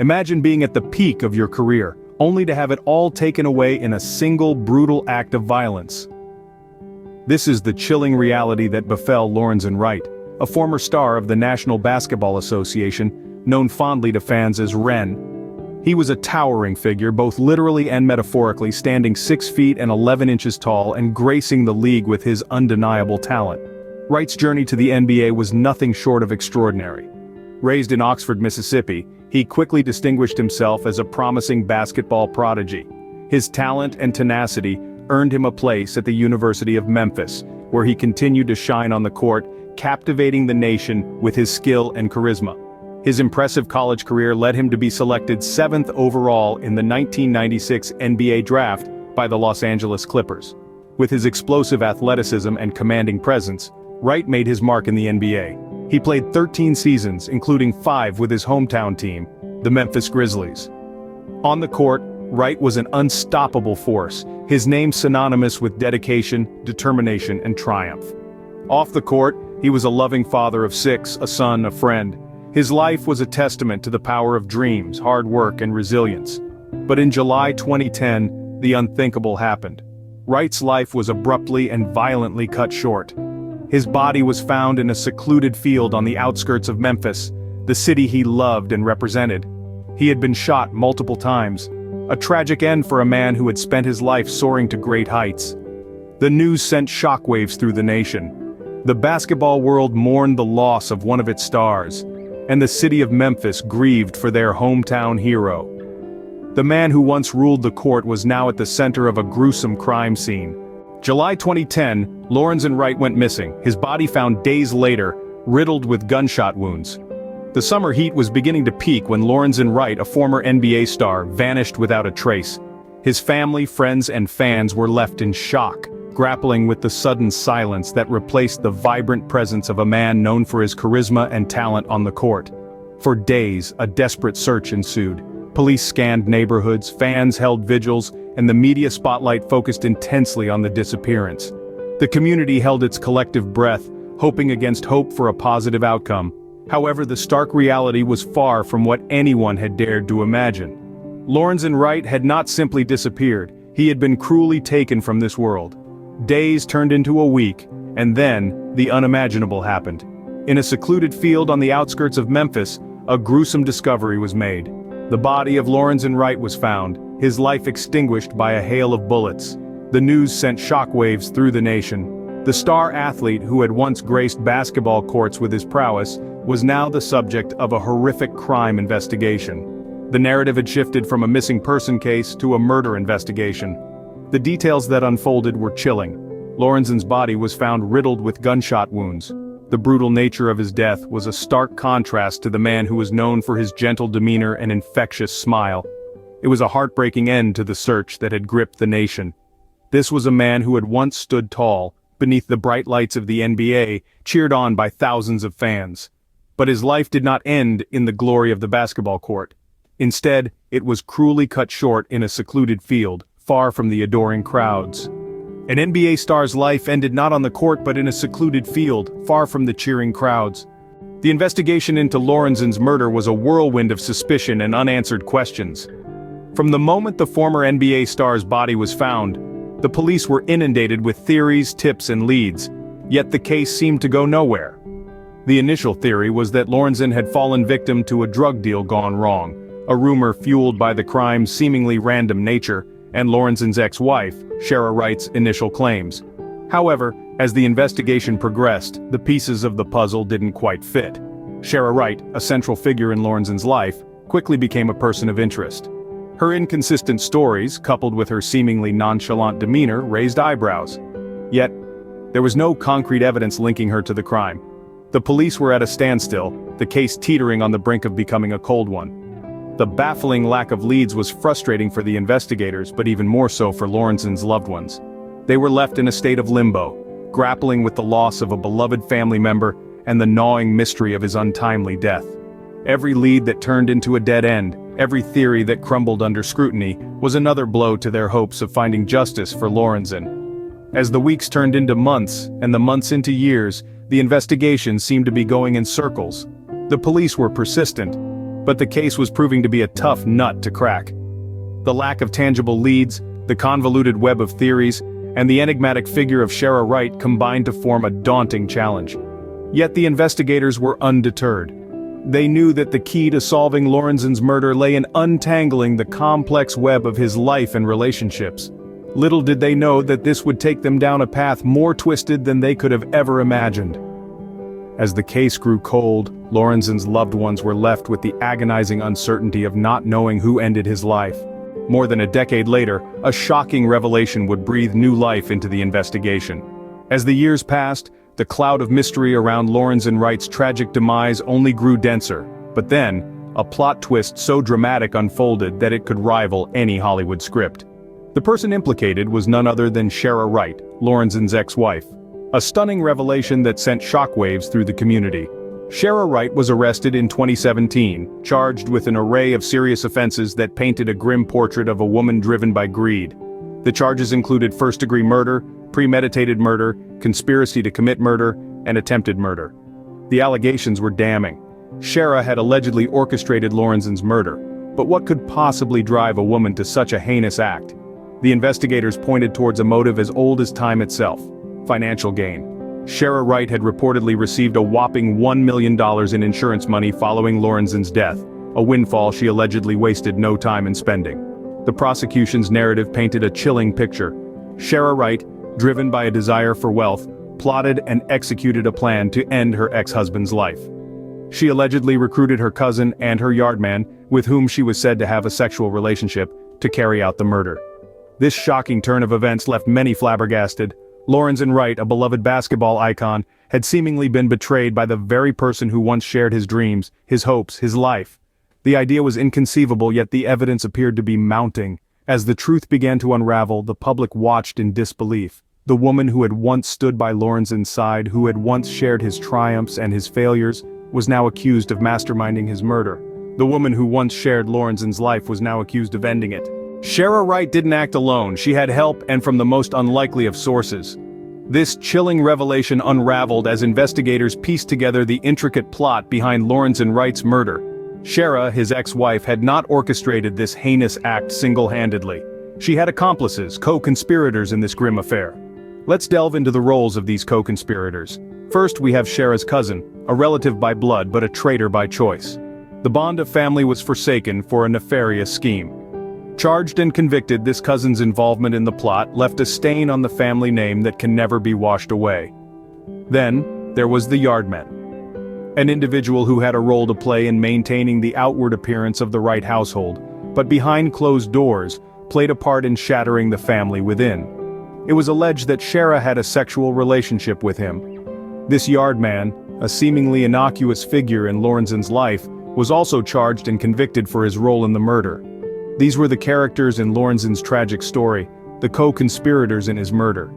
Imagine being at the peak of your career, only to have it all taken away in a single brutal act of violence. This is the chilling reality that befell Lorenzen Wright, a former star of the National Basketball Association, known fondly to fans as Ren. He was a towering figure, both literally and metaphorically, standing 6 feet and 11 inches tall and gracing the league with his undeniable talent. Wright's journey to the NBA was nothing short of extraordinary. Raised in Oxford, Mississippi, he quickly distinguished himself as a promising basketball prodigy. His talent and tenacity earned him a place at the University of Memphis, where he continued to shine on the court, captivating the nation with his skill and charisma. His impressive college career led him to be selected 7th overall in the 1996 NBA draft by the Los Angeles Clippers. With his explosive athleticism and commanding presence, Wright made his mark in the NBA. He played 13 seasons, including 5 with his hometown team, the Memphis Grizzlies. On the court, Wright was an unstoppable force, his name synonymous with dedication, determination, and triumph. Off the court, he was a loving father of 6, a son, a friend. His life was a testament to the power of dreams, hard work, and resilience. But in July 2010, the unthinkable happened. Wright's life was abruptly and violently cut short. His body was found in a secluded field on the outskirts of Memphis, the city he loved and represented. He had been shot multiple times, a tragic end for a man who had spent his life soaring to great heights. The news sent shockwaves through the nation. The basketball world mourned the loss of one of its stars, and the city of Memphis grieved for their hometown hero. The man who once ruled the court was now at the center of a gruesome crime scene. July 2010, Lorenzen Wright went missing, his body found days later, riddled with gunshot wounds. The summer heat was beginning to peak when Lorenzen Wright, a former NBA star, vanished without a trace. His family, friends, and fans were left in shock, grappling with the sudden silence that replaced the vibrant presence of a man known for his charisma and talent on the court. For days, a desperate search ensued. Police scanned neighborhoods, fans held vigils, and the media spotlight focused intensely on the disappearance. The community held its collective breath, hoping against hope for a positive outcome. However, the stark reality was far from what anyone had dared to imagine. Lorenzen Wright had not simply disappeared, he had been cruelly taken from this world. Days turned into a week, and then, the unimaginable happened. In a secluded field on the outskirts of Memphis, a gruesome discovery was made. The body of Lorenzen Wright was found, his life extinguished by a hail of bullets. The news sent shockwaves through the nation. The star athlete who had once graced basketball courts with his prowess was now the subject of a horrific crime investigation. The narrative had shifted from a missing person case to a murder investigation. The details that unfolded were chilling. Lorenzen's body was found riddled with gunshot wounds. The brutal nature of his death was a stark contrast to the man who was known for his gentle demeanor and infectious smile. It was a heartbreaking end to the search that had gripped the nation. This was a man who had once stood tall, beneath the bright lights of the NBA, cheered on by thousands of fans. But his life did not end in the glory of the basketball court. Instead, it was cruelly cut short in a secluded field, far from the adoring crowds. An NBA star's life ended not on the court but in a secluded field, far from the cheering crowds. The investigation into Lorenzen's murder was a whirlwind of suspicion and unanswered questions. From the moment the former NBA star's body was found, the police were inundated with theories, tips, and leads, yet the case seemed to go nowhere. The initial theory was that Lorenzen had fallen victim to a drug deal gone wrong, a rumor fueled by the crime's seemingly random nature, and Lorenzen's ex-wife, Shara Wright's initial claims. However, as the investigation progressed, the pieces of the puzzle didn't quite fit. Shara Wright, a central figure in Lorenzen's life, quickly became a person of interest. Her inconsistent stories, coupled with her seemingly nonchalant demeanor, raised eyebrows. Yet, there was no concrete evidence linking her to the crime. The police were at a standstill, the case teetering on the brink of becoming a cold one. The baffling lack of leads was frustrating for the investigators, but even more so for Lorenzen's loved ones. They were left in a state of limbo, grappling with the loss of a beloved family member and the gnawing mystery of his untimely death. Every lead that turned into a dead end, every theory that crumbled under scrutiny, was another blow to their hopes of finding justice for Lorenzen. As the weeks turned into months, and the months into years, the investigation seemed to be going in circles. The police were persistent. But the case was proving to be a tough nut to crack. The lack of tangible leads, the convoluted web of theories, and the enigmatic figure of Shara Wright combined to form a daunting challenge. Yet the investigators were undeterred. They knew that the key to solving Lorenzen's murder lay in untangling the complex web of his life and relationships. Little did they know that this would take them down a path more twisted than they could have ever imagined. As the case grew cold, Lorenzen's loved ones were left with the agonizing uncertainty of not knowing who ended his life. More than a decade later, a shocking revelation would breathe new life into the investigation. As the years passed, the cloud of mystery around Lorenzen Wright's tragic demise only grew denser, but then, a plot twist so dramatic unfolded that it could rival any Hollywood script. The person implicated was none other than Shara Wright, Lorenzen's ex-wife. A stunning revelation that sent shockwaves through the community. Shara Wright was arrested in 2017, charged with an array of serious offenses that painted a grim portrait of a woman driven by greed. The charges included first-degree murder, premeditated murder, conspiracy to commit murder, and attempted murder. The allegations were damning. Shara had allegedly orchestrated Lorenzen's murder, but what could possibly drive a woman to such a heinous act? The investigators pointed towards a motive as old as time itself: financial gain. Shara Wright had reportedly received a whopping $1 million in insurance money following Lorenzen's death, a windfall she allegedly wasted no time in spending. The prosecution's narrative painted a chilling picture. Shara Wright, driven by a desire for wealth, plotted and executed a plan to end her ex-husband's life. She allegedly recruited her cousin and her yardman, with whom she was said to have a sexual relationship, to carry out the murder. This shocking turn of events left many flabbergasted. Lorenzen Wright, a beloved basketball icon, had seemingly been betrayed by the very person who once shared his dreams, his hopes, his life. The idea was inconceivable, yet the evidence appeared to be mounting. As the truth began to unravel, the public watched in disbelief. The woman who had once stood by Lorenzen's side, who had once shared his triumphs and his failures, was now accused of masterminding his murder. The woman who once shared Lorenzen's life was now accused of ending it. Shara Wright didn't act alone. She had help, and from the most unlikely of sources. This chilling revelation unraveled as investigators pieced together the intricate plot behind Lorenzen Wright's murder. Shara, his ex-wife, had not orchestrated this heinous act single-handedly. She had accomplices, co-conspirators in this grim affair. Let's delve into the roles of these co-conspirators. First, we have Shara's cousin, a relative by blood but a traitor by choice. The bond of family was forsaken for a nefarious scheme. Charged and convicted, this cousin's involvement in the plot left a stain on the family name that can never be washed away. Then, there was the yardman. An individual who had a role to play in maintaining the outward appearance of the Wright household, but behind closed doors, played a part in shattering the family within. It was alleged that Shara had a sexual relationship with him. This yardman, a seemingly innocuous figure in Lorenzen's life, was also charged and convicted for his role in the murder. These were the characters in Lorenzen's tragic story, the co-conspirators in his murder.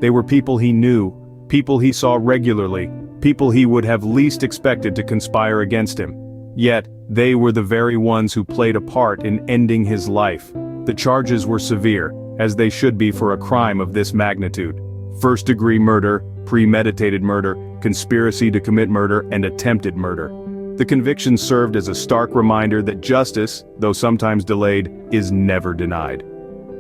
They were people he knew, people he saw regularly, people he would have least expected to conspire against him. Yet, they were the very ones who played a part in ending his life. The charges were severe, as they should be for a crime of this magnitude. First-degree murder, premeditated murder, conspiracy to commit murder, and attempted murder. The convictions served as a stark reminder that justice, though sometimes delayed, is never denied.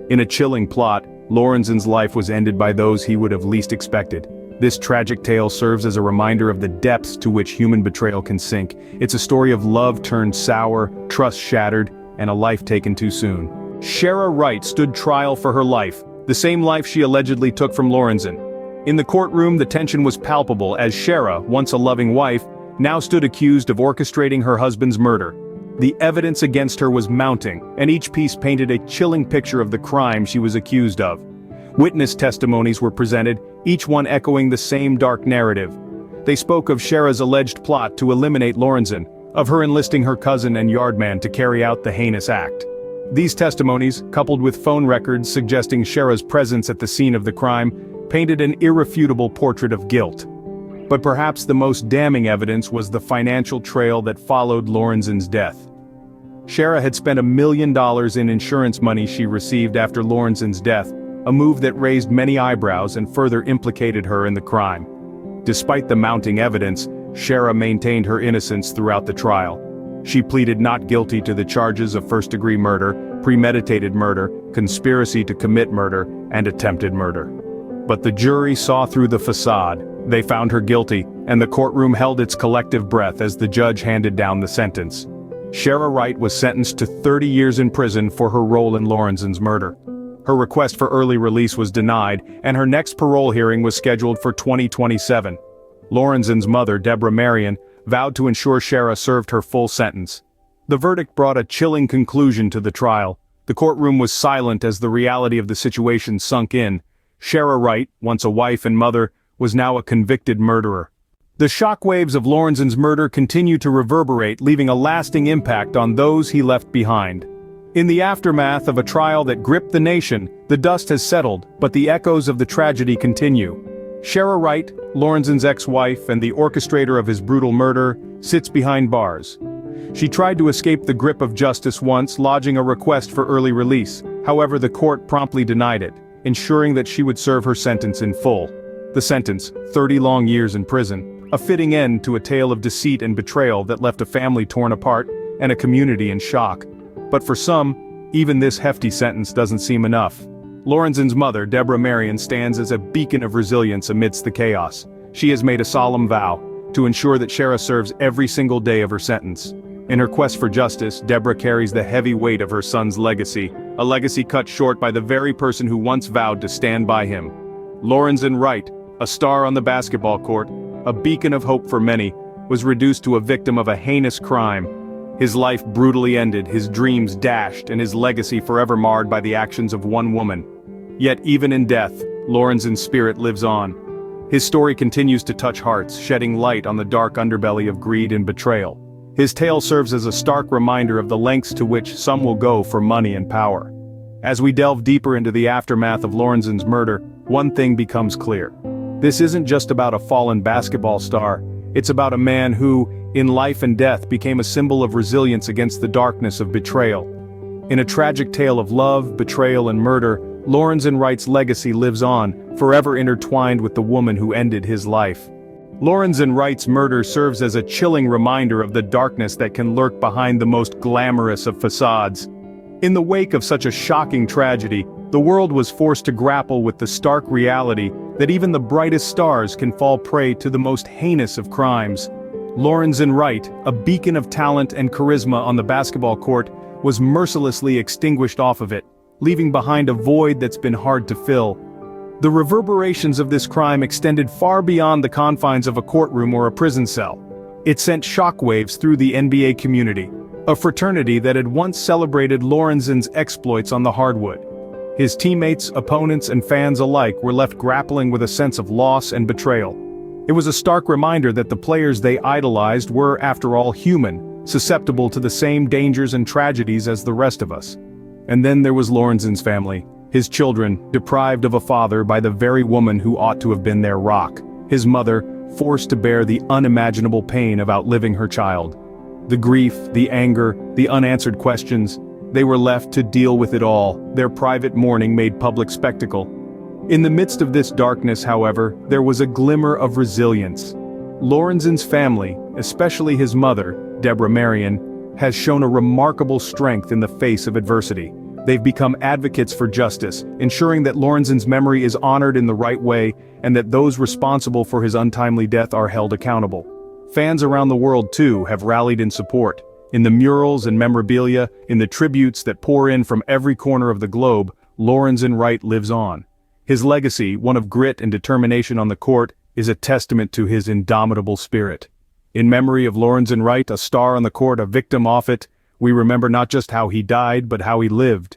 In a chilling plot, Lorenzen's life was ended by those he would have least expected. This tragic tale serves as a reminder of the depths to which human betrayal can sink. It's a story of love turned sour, trust shattered, and a life taken too soon. Shara Wright stood trial for her life, the same life she allegedly took from Lorenzen. In the courtroom, the tension was palpable as Shara, once a loving wife, now stood accused of orchestrating her husband's murder. The evidence against her was mounting, and each piece painted a chilling picture of the crime she was accused of. Witness testimonies were presented, each one echoing the same dark narrative. They spoke of Shara's alleged plot to eliminate Lorenzen, of her enlisting her cousin and yardman to carry out the heinous act. These testimonies, coupled with phone records suggesting Shara's presence at the scene of the crime, painted an irrefutable portrait of guilt. But perhaps the most damning evidence was the financial trail that followed Lorenzen's death. Shara had spent $1 million in insurance money she received after Lorenzen's death, a move that raised many eyebrows and further implicated her in the crime. Despite the mounting evidence, Shara maintained her innocence throughout the trial. She pleaded not guilty to the charges of first-degree murder, premeditated murder, conspiracy to commit murder, and attempted murder. But the jury saw through the facade. They found her guilty, and the courtroom held its collective breath as the judge handed down the sentence. Shara Wright was sentenced to 30 years in prison for her role in Lorenzen's murder. Her request for early release was denied, and her next parole hearing was scheduled for 2027. Lorenzen's mother, Deborah Marion, vowed to ensure Shara served her full sentence. The verdict brought a chilling conclusion to the trial. The courtroom was silent as the reality of the situation sunk in. Shara Wright, once a wife and mother, was now a convicted murderer. The shockwaves of Lorenzen's murder continue to reverberate, leaving a lasting impact on those he left behind. In the aftermath of a trial that gripped the nation, the dust has settled, but the echoes of the tragedy continue. Shara Wright, Lorenzen's ex-wife and the orchestrator of his brutal murder, sits behind bars. She tried to escape the grip of justice once, lodging a request for early release. However, the court promptly denied it, ensuring that she would serve her sentence in full. The sentence, 30 long years in prison, a fitting end to a tale of deceit and betrayal that left a family torn apart and a community in shock. But for some, even this hefty sentence doesn't seem enough. Lorenzen's mother, Deborah Marion, stands as a beacon of resilience amidst the chaos. She has made a solemn vow to ensure that Shara serves every single day of her sentence. In her quest for justice, Deborah carries the heavy weight of her son's legacy, a legacy cut short by the very person who once vowed to stand by him. Lorenzen Wright, a star on the basketball court, a beacon of hope for many, was reduced to a victim of a heinous crime. His life brutally ended, his dreams dashed, and his legacy forever marred by the actions of one woman. Yet even in death, Lorenzen's spirit lives on. His story continues to touch hearts, shedding light on the dark underbelly of greed and betrayal. His tale serves as a stark reminder of the lengths to which some will go for money and power. As we delve deeper into the aftermath of Lorenzen's murder, one thing becomes clear. This isn't just about a fallen basketball star, it's about a man who, in life and death, became a symbol of resilience against the darkness of betrayal. In a tragic tale of love, betrayal and murder, Lorenzen Wright's legacy lives on, forever intertwined with the woman who ended his life. Lorenzen Wright's murder serves as a chilling reminder of the darkness that can lurk behind the most glamorous of facades. In the wake of such a shocking tragedy, the world was forced to grapple with the stark reality that even the brightest stars can fall prey to the most heinous of crimes. Lorenzen Wright, a beacon of talent and charisma on the basketball court, was mercilessly extinguished off of it, leaving behind a void that's been hard to fill. The reverberations of this crime extended far beyond the confines of a courtroom or a prison cell. It sent shockwaves through the NBA community, a fraternity that had once celebrated Lorenzen's exploits on the hardwood. His teammates, opponents, and fans alike were left grappling with a sense of loss and betrayal. It was a stark reminder that the players they idolized were, after all, human, susceptible to the same dangers and tragedies as the rest of us. And then there was Lorenzen's family, his children, deprived of a father by the very woman who ought to have been their rock, his mother, forced to bear the unimaginable pain of outliving her child. The grief, the anger, the unanswered questions, they were left to deal with it all, their private mourning made public spectacle. In the midst of this darkness, however, there was a glimmer of resilience. Lorenzen's family, especially his mother, Deborah Marion, has shown a remarkable strength in the face of adversity. They've become advocates for justice, ensuring that Lorenzen's memory is honored in the right way and that those responsible for his untimely death are held accountable. Fans around the world, too, have rallied in support. In the murals and memorabilia, in the tributes that pour in from every corner of the globe, Lorenzen Wright lives on. His legacy, one of grit and determination on the court, is a testament to his indomitable spirit. In memory of Lorenzen Wright, a star on the court, a victim off it, we remember not just how he died but how he lived.